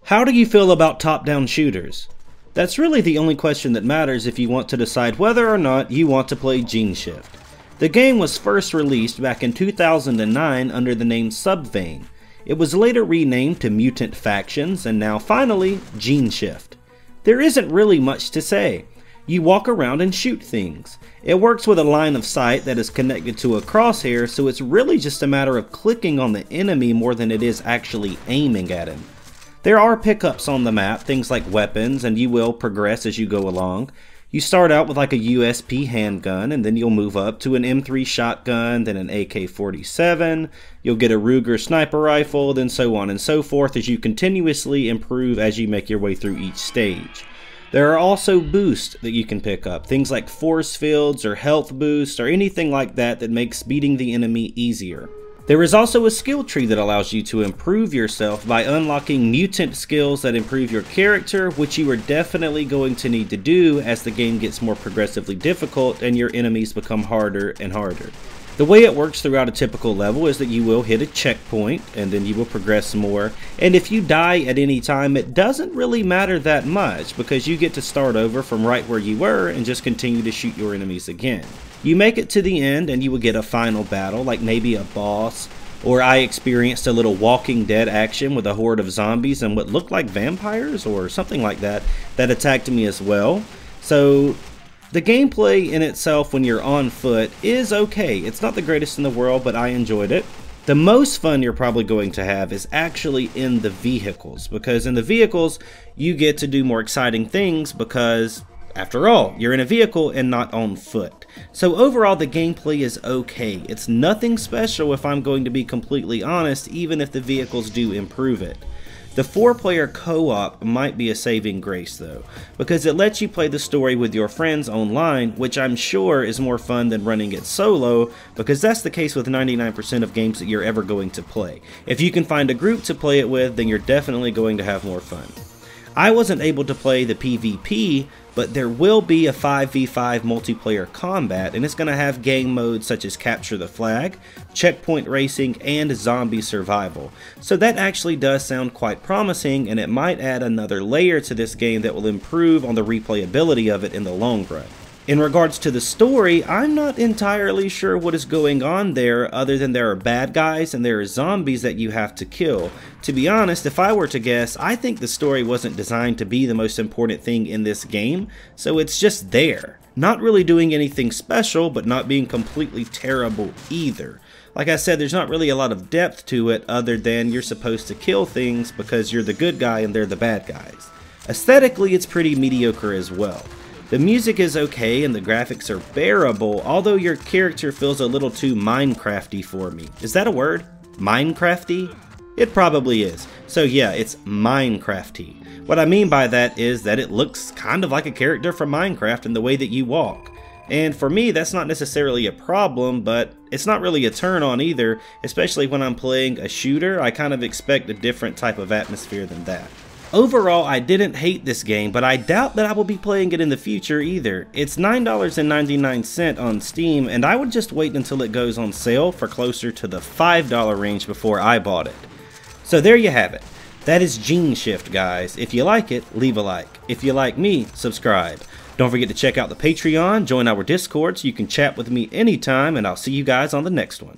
How do you feel about top-down shooters? That's really the only question that matters if you want to decide whether or not you want to play Geneshift. The game was first released back in 2009 under the name Subvein. It was later renamed to Mutant Factions and now finally Geneshift. There isn't really much to say. You walk around and shoot things. It works with a line of sight that is connected to a crosshair, so it's really just a matter of clicking on the enemy more than it is actually aiming at him. There are pickups on the map, things like weapons, and you will progress as you go along. You start out with like a USP handgun, and then you'll move up to an M3 shotgun, then an AK-47, you'll get a Ruger sniper rifle, then so on and so forth as you continuously improve as you make your way through each stage. There are also boosts that you can pick up, things like force fields or health boosts or anything like that that makes beating the enemy easier. There is also a skill tree that allows you to improve yourself by unlocking mutant skills that improve your character, which you are definitely going to need to do as the game gets more progressively difficult and your enemies become harder and harder. The way it works throughout a typical level is that you will hit a checkpoint and then you will progress more, and if you die at any time it doesn't really matter that much because you get to start over from right where you were and just continue to shoot your enemies again. You make it to the end and you will get a final battle, like maybe a boss, or I experienced a little Walking Dead action with a horde of zombies and what looked like vampires or something like that attacked me as well. So the gameplay in itself when you're on foot is okay. It's not the greatest in the world, but I enjoyed it. The most fun you're probably going to have is actually in the vehicles, because in the vehicles you get to do more exciting things because after all, you're in a vehicle and not on foot. So overall the gameplay is okay. It's nothing special if I'm going to be completely honest, even if the vehicles do improve it. The 4-player co-op might be a saving grace though, because it lets you play the story with your friends online, which I'm sure is more fun than running it solo, because that's the case with 99% of games that you're ever going to play. If you can find a group to play it with, then you're definitely going to have more fun. I wasn't able to play the PvP, but there will be a 5v5 multiplayer combat, and it's going to have game modes such as capture the flag, checkpoint racing, and zombie survival. So that actually does sound quite promising, and it might add another layer to this game that will improve on the replayability of it in the long run. In regards to the story, I'm not entirely sure what is going on there other than there are bad guys and there are zombies that you have to kill. To be honest, if I were to guess, I think the story wasn't designed to be the most important thing in this game, so it's just there. Not really doing anything special, but not being completely terrible either. Like I said, there's not really a lot of depth to it other than you're supposed to kill things because you're the good guy and they're the bad guys. Aesthetically, it's pretty mediocre as well. The music is okay and the graphics are bearable, although your character feels a little too Minecrafty for me. Is that a word? Minecrafty? It probably is. So yeah, it's Minecrafty. What I mean by that is that it looks kind of like a character from Minecraft in the way that you walk. And for me, that's not necessarily a problem, but it's not really a turn on either, especially when I'm playing a shooter. I kind of expect a different type of atmosphere than that. Overall, I didn't hate this game, but I doubt that I will be playing it in the future either. It's $9.99 on Steam, and I would just wait until it goes on sale for closer to the $5 range before I bought it. So there you have it. That is Geneshift, guys. If you like it, leave a like. If you like me, subscribe. Don't forget to check out the Patreon, join our Discord so you can chat with me anytime, and I'll see you guys on the next one.